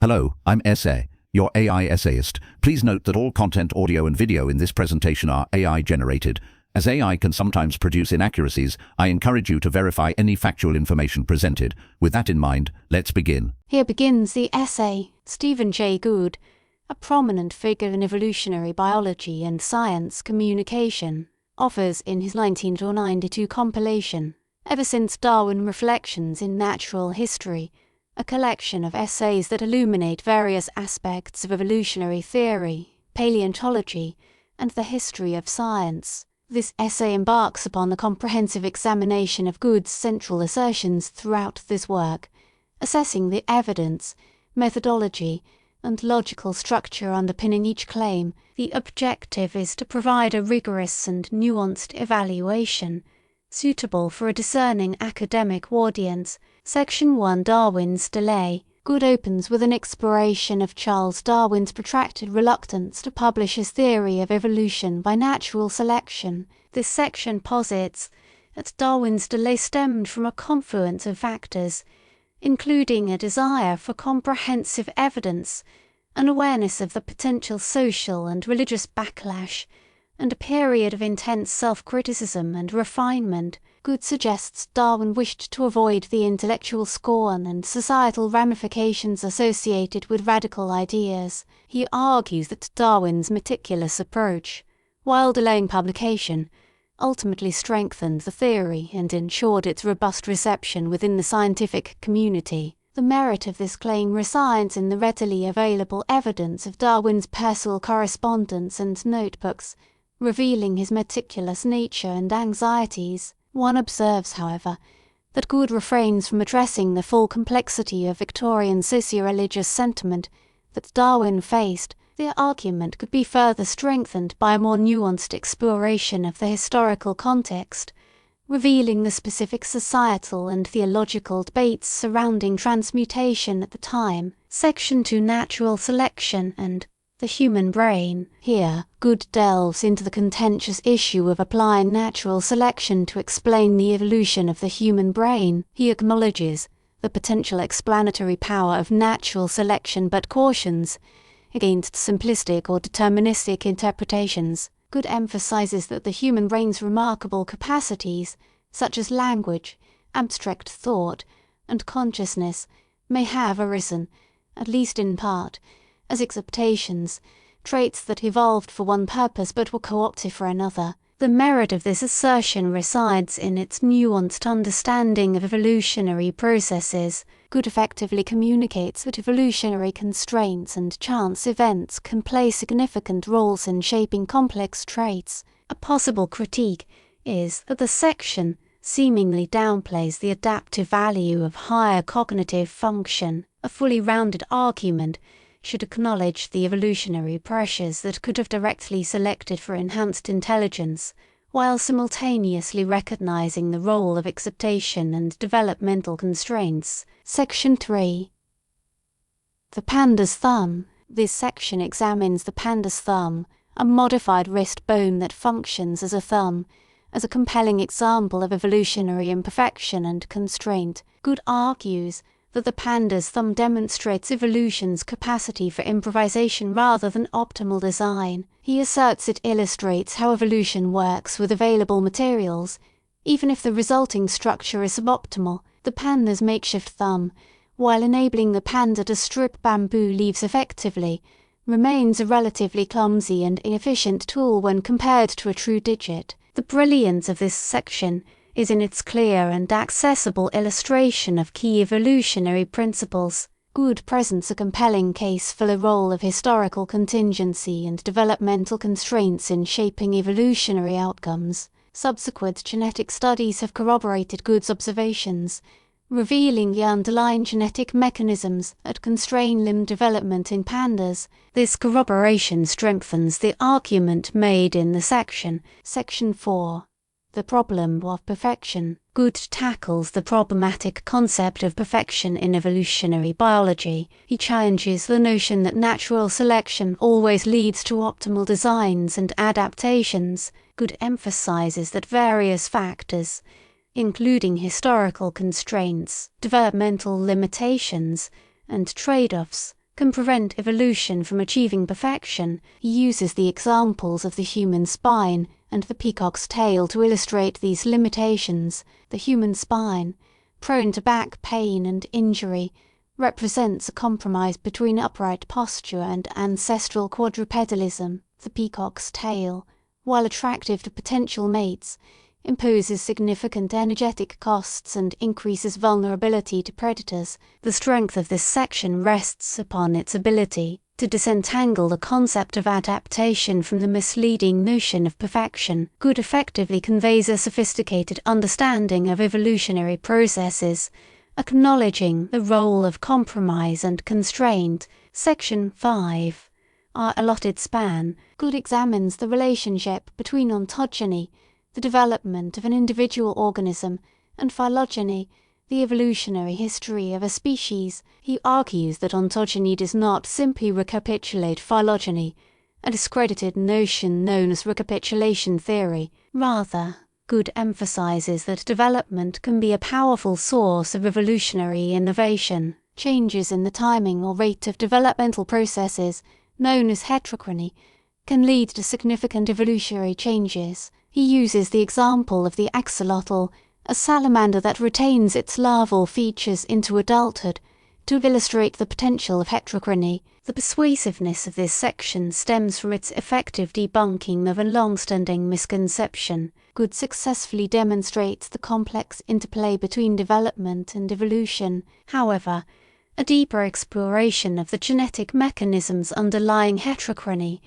Hello, I'm Essay, your AI essayist. Please note that all content, audio and video in this presentation are AI generated. As AI can sometimes produce inaccuracies, I encourage you to verify any factual information presented. With that in mind, let's begin. Here begins the essay. Stephen Jay Gould, a prominent figure in evolutionary biology and science communication, offers in his 1992 compilation, Ever Since Darwin Reflections in Natural History, a collection of essays that illuminate various aspects of evolutionary theory, paleontology, and the history of science. This essay embarks upon a comprehensive examination of Gould's central assertions throughout this work, assessing the evidence, methodology, and logical structure underpinning each claim. The objective is to provide a rigorous and nuanced evaluation, suitable for a discerning academic audience. Section 1: Darwin's delay. Gould opens with an exploration of Charles Darwin's protracted reluctance to publish his theory of evolution by natural selection. This section posits that Darwin's delay stemmed from a confluence of factors, including a desire for comprehensive evidence, an awareness of the potential social and religious backlash, and a period of intense self-criticism and refinement. Gould suggests Darwin wished to avoid the intellectual scorn and societal ramifications associated with radical ideas. He argues that Darwin's meticulous approach, while delaying publication, ultimately strengthened the theory and ensured its robust reception within the scientific community. The merit of this claim resides in the readily available evidence of Darwin's personal correspondence and notebooks, revealing his meticulous nature and anxieties. One observes, however, that Gould refrains from addressing the full complexity of Victorian socio-religious sentiment that Darwin faced. The argument could be further strengthened by a more nuanced exploration of the historical context, revealing the specific societal and theological debates surrounding transmutation at the time. Section 2: Natural selection and the human brain. Here, Gould delves into the contentious issue of applying natural selection to explain the evolution of the human brain. He acknowledges the potential explanatory power of natural selection but cautions against simplistic or deterministic interpretations. Gould emphasizes that the human brain's remarkable capacities, such as language, abstract thought, and consciousness, may have arisen, at least in part, as exaptations, traits that evolved for one purpose but were co-opted for another. The merit of this assertion resides in its nuanced understanding of evolutionary processes. Gould effectively communicates that evolutionary constraints and chance events can play significant roles in shaping complex traits. A possible critique is that the section seemingly downplays the adaptive value of higher cognitive function. A fully rounded argument should acknowledge the evolutionary pressures that could have directly selected for enhanced intelligence, while simultaneously recognizing the role of exaptation and developmental constraints. Section 3: The panda's thumb. This section examines the panda's thumb, a modified wrist bone that functions as a thumb, as a compelling example of evolutionary imperfection and constraint. Gould argues that the panda's thumb demonstrates evolution's capacity for improvisation rather than optimal design. He asserts it illustrates how evolution works with available materials, even if the resulting structure is suboptimal. The panda's makeshift thumb, while enabling the panda to strip bamboo leaves effectively, remains a relatively clumsy and inefficient tool when compared to a true digit. The brilliance of this section is in its clear and accessible illustration of key evolutionary principles. Gould presents a compelling case for the role of historical contingency and developmental constraints in shaping evolutionary outcomes. Subsequent genetic studies have corroborated Gould's observations, revealing the underlying genetic mechanisms that constrain limb development in pandas. This corroboration strengthens the argument made in the section. Section 4: The problem of perfection. Gould tackles the problematic concept of perfection in evolutionary biology. He challenges the notion that natural selection always leads to optimal designs and adaptations. Gould emphasizes that various factors, including historical constraints, developmental limitations, and trade-offs, can prevent evolution from achieving perfection. He uses the examples of the human spine and the peacock's tail to illustrate these limitations. The human spine, prone to back pain and injury, represents a compromise between upright posture and ancestral quadrupedalism. The peacock's tail, while attractive to potential mates, imposes significant energetic costs and increases vulnerability to predators. The strength of this section rests upon its ability to disentangle the concept of adaptation from the misleading notion of perfection. Gould effectively conveys a sophisticated understanding of evolutionary processes, acknowledging the role of compromise and constraint. Section 5. Our allotted span. Gould examines the relationship between ontogeny, the development of an individual organism, and phylogeny, the evolutionary history of a species. He argues that ontogeny does not simply recapitulate phylogeny, a discredited notion known as recapitulation theory. Rather, Gould emphasizes that development can be a powerful source of evolutionary innovation. Changes in the timing or rate of developmental processes, known as heterochrony, can lead to significant evolutionary changes. He uses the example of the axolotl, a salamander that retains its larval features into adulthood, to illustrate the potential of heterochrony. The persuasiveness of this section stems from its effective debunking of a long-standing misconception. Gould successfully demonstrates the complex interplay between development and evolution. However, a deeper exploration of the genetic mechanisms underlying heterochrony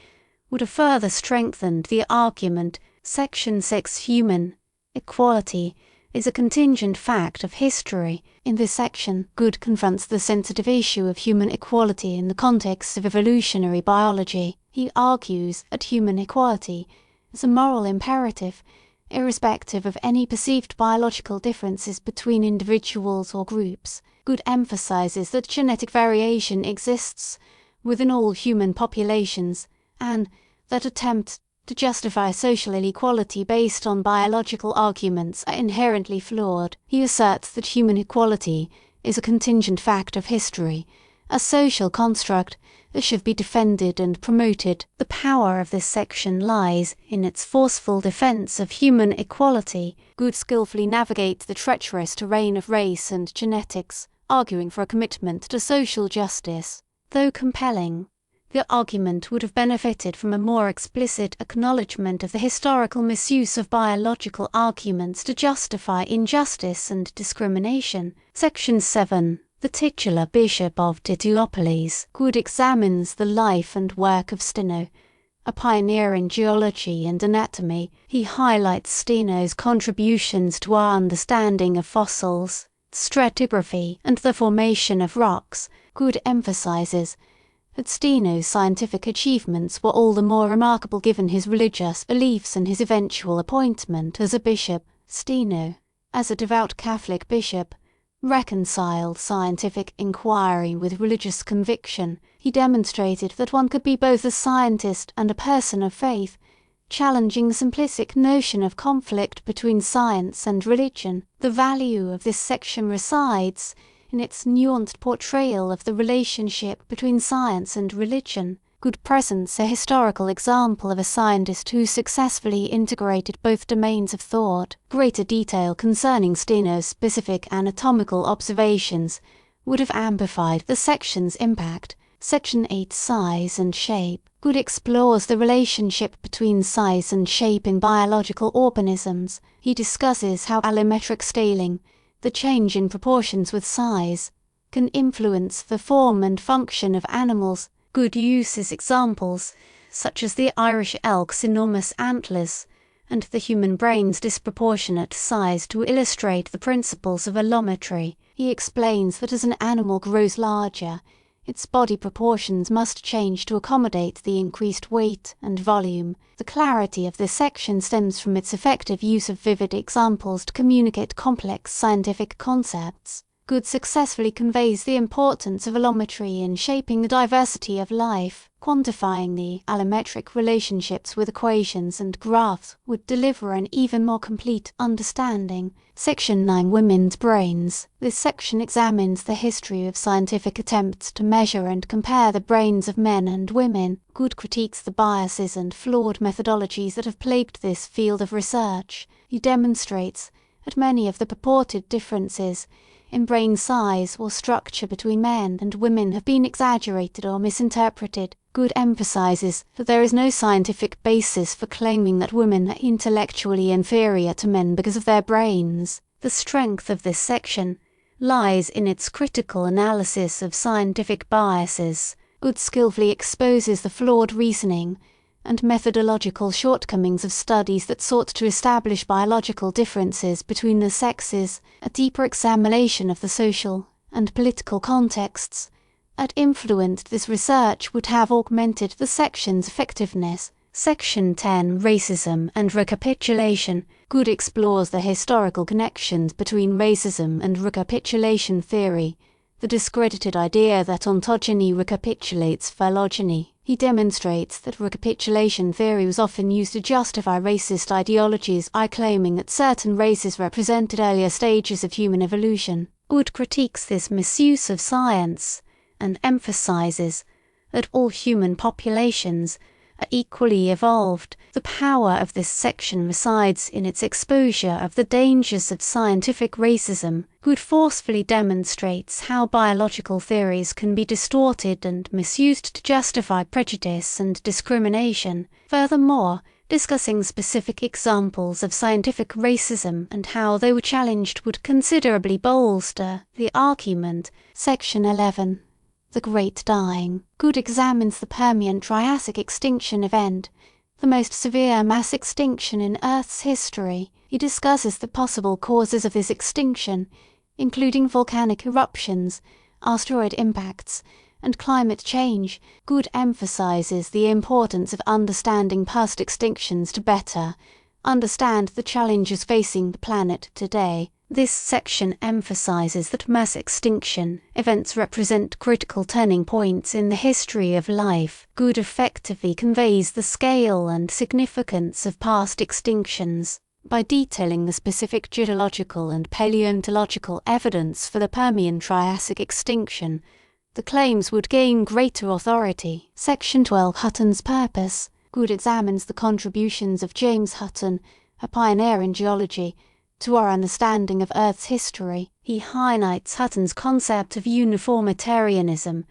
would have further strengthened the argument. Section 6. Human equality is a contingent fact of history. In this section, Gould confronts the sensitive issue of human equality in the context of evolutionary biology. He argues that human equality is a moral imperative, irrespective of any perceived biological differences between individuals or groups. Gould emphasizes that genetic variation exists within all human populations, and that attempts to justify social inequality based on biological arguments are inherently flawed. He asserts that human equality is a contingent fact of history, a social construct that should be defended and promoted. The power of this section lies in its forceful defense of human equality. Gould skillfully navigates the treacherous terrain of race and genetics, arguing for a commitment to social justice. Though compelling, the argument would have benefited from a more explicit acknowledgement of the historical misuse of biological arguments to justify injustice and discrimination. Section 7. The titular Bishop of Tituopolis. Gould examines the life and work of Steno, a pioneer in geology and anatomy. He highlights Steno's contributions to our understanding of fossils, stratigraphy, and the formation of rocks. Gould emphasizes that Steno's scientific achievements were all the more remarkable given his religious beliefs and his eventual appointment as a bishop. Steno, as a devout Catholic bishop, reconciled scientific inquiry with religious conviction. He demonstrated that one could be both a scientist and a person of faith, challenging the simplistic notion of conflict between science and religion. The value of this section resides in its nuanced portrayal of the relationship between science and religion. Gould presents a historical example of a scientist who successfully integrated both domains of thought. Greater detail concerning Steno's specific anatomical observations would have amplified the section's impact. Section 8. Size and shape. Gould explores the relationship between size and shape in biological organisms. He discusses how allometric scaling, the change in proportions with size, can influence the form and function of animals. Gould uses examples such as the Irish elk's enormous antlers and the human brain's disproportionate size to illustrate the principles of allometry. He explains that as an animal grows larger, its body proportions must change to accommodate the increased weight and volume. The clarity of this section stems from its effective use of vivid examples to communicate complex scientific concepts. Gould successfully conveys the importance of allometry in shaping the diversity of life. Quantifying the allometric relationships with equations and graphs would deliver an even more complete understanding. Section 9, Women's Brains. This section examines the history of scientific attempts to measure and compare the brains of men and women. Gould critiques the biases and flawed methodologies that have plagued this field of research. He demonstrates that many of the purported differences in brain size or structure between men and women have been exaggerated or misinterpreted. Gould emphasizes that there is no scientific basis for claiming that women are intellectually inferior to men because of their brains. The strength of this section lies in its critical analysis of scientific biases. Gould skillfully exposes the flawed reasoning and methodological shortcomings of studies that sought to establish biological differences between the sexes. A deeper examination of the social and political contexts that influenced this research would have augmented the section's effectiveness. Section 10, Racism and Recapitulation. Gould explores the historical connections between racism and recapitulation theory, the discredited idea that ontogeny recapitulates phylogeny. He demonstrates that recapitulation theory was often used to justify racist ideologies by claiming that certain races represented earlier stages of human evolution. Gould critiques this misuse of science and emphasizes that all human populations are equally evolved. The power of this section resides in its exposure of the dangers of scientific racism. Gould forcefully demonstrates how biological theories can be distorted and misused to justify prejudice and discrimination. Furthermore, discussing specific examples of scientific racism and how they were challenged would considerably bolster the argument. Section 11. The Great Dying. Gould examines the Permian-Triassic extinction event, the most severe mass extinction in Earth's history. He discusses the possible causes of this extinction, including volcanic eruptions, asteroid impacts, and climate change. Gould emphasizes the importance of understanding past extinctions to better understand the challenges facing the planet today. This section emphasizes that mass extinction events represent critical turning points in the history of life. Gould effectively conveys the scale and significance of past extinctions by detailing the specific geological and paleontological evidence for the Permian-Triassic extinction. The claims would gain greater authority. Section 12, Hutton's Purpose. Gould examines the contributions of James Hutton, a pioneer in geology, to our understanding of Earth's history. He highlights Hutton's concept of uniformitarianism,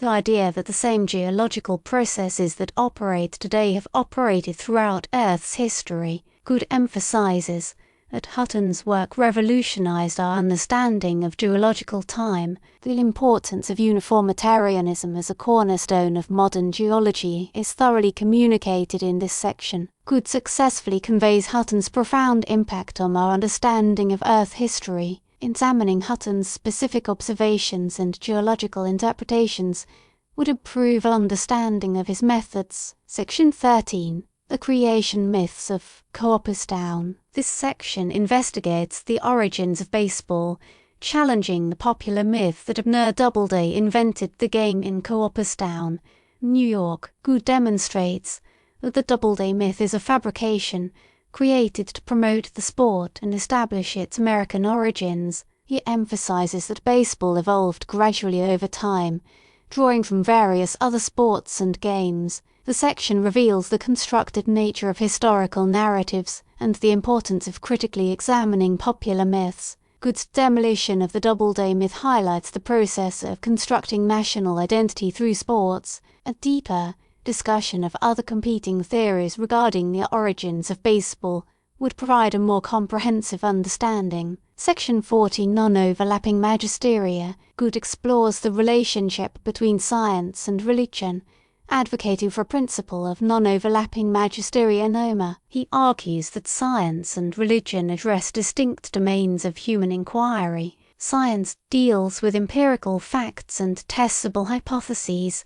the idea that the same geological processes that operate today have operated throughout Earth's history. Gould emphasizes that Hutton's work revolutionized our understanding of geological time. The importance of uniformitarianism as a cornerstone of modern geology is thoroughly communicated in this section. Gould successfully conveys Hutton's profound impact on our understanding of Earth history. Examining Hutton's specific observations and geological interpretations would improve understanding of his methods. Section 13. The Creation Myths of Cooperstown. This section investigates the origins of baseball, challenging the popular myth that Abner Doubleday invented the game in Cooperstown, New York. Gould demonstrates that the Doubleday myth is a fabrication created to promote the sport and establish its American origins. He emphasizes that baseball evolved gradually over time, drawing from various other sports and games. The section reveals the constructed nature of historical narratives and the importance of critically examining popular myths. Gould's demolition of the Doubleday myth highlights the process of constructing national identity through sports. A deeper discussion of other competing theories regarding the origins of baseball would provide a more comprehensive understanding. Section 14, Non-Overlapping Magisteria. Gould explores the relationship between science and religion, advocating for a principle of non-overlapping magisteria noma. He argues that science and religion address distinct domains of human inquiry. Science deals with empirical facts and testable hypotheses,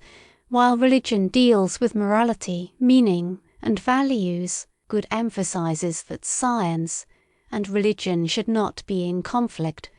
while religion deals with morality, meaning, and values. Gould emphasizes that science and religion should not be in conflict,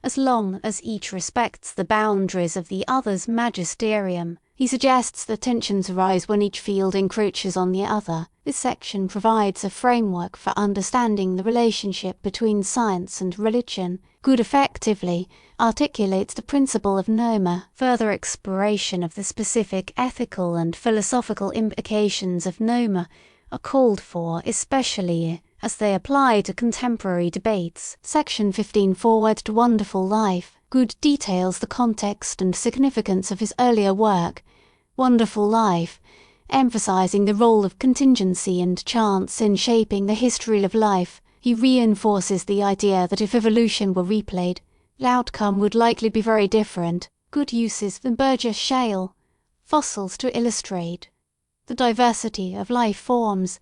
as long as each respects the boundaries of the other's magisterium. He suggests that tensions arise when each field encroaches on the other. This section provides a framework for understanding the relationship between science and religion. Gould effectively articulates the principle of noma. Further exploration of the specific ethical and philosophical implications of noma are called for, especially as they apply to contemporary debates. Section 15 Forward to Wonderful Life. Gould details the context and significance of his earlier work, Wonderful Life, emphasizing the role of contingency and chance in shaping the history of life. He reinforces the idea that if evolution were replayed, the outcome would likely be very different. Gould uses the Burgess Shale fossils to illustrate the diversity of life forms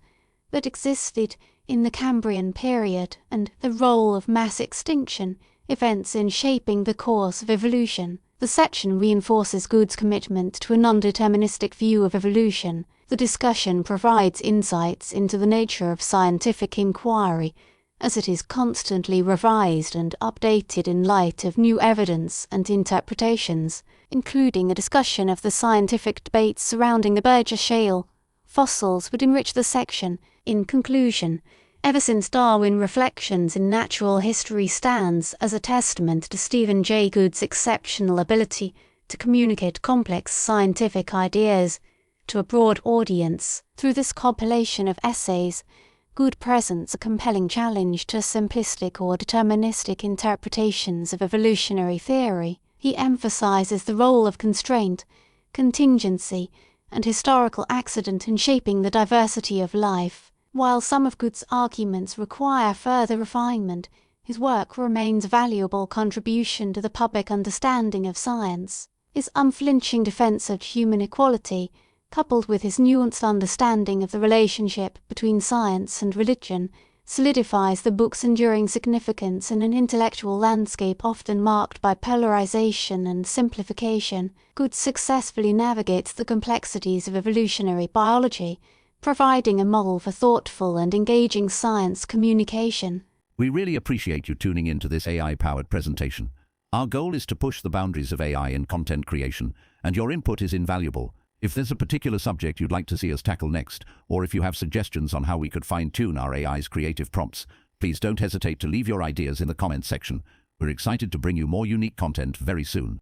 that existed in the Cambrian period and the role of mass extinction events in shaping the course of evolution. The section reinforces Gould's commitment to a non-deterministic view of evolution. The discussion provides insights into the nature of scientific inquiry, as it is constantly revised and updated in light of new evidence and interpretations, including a discussion of the scientific debates surrounding the Burgess Shale fossils would enrich the section. In conclusion, ever since Darwin, Reflections in Natural History stands as a testament to Stephen Jay Gould's exceptional ability to communicate complex scientific ideas to a broad audience. Through this compilation of essays, Gould presents a compelling challenge to simplistic or deterministic interpretations of evolutionary theory. He emphasizes the role of constraint, contingency, and historical accident in shaping the diversity of life. While some of Gould's arguments require further refinement, his work remains a valuable contribution to the public understanding of science. His unflinching defense of human equality, coupled with his nuanced understanding of the relationship between science and religion, solidifies the book's enduring significance in an intellectual landscape often marked by polarization and simplification. Gould successfully navigates the complexities of evolutionary biology, providing a model for thoughtful and engaging science communication. We really appreciate you tuning into this AI-powered presentation. Our goal is to push the boundaries of AI in content creation, and your input is invaluable. If there's a particular subject you'd like to see us tackle next, or if you have suggestions on how we could fine-tune our AI's creative prompts, please don't hesitate to leave your ideas in the comments section. We're excited to bring you more unique content very soon.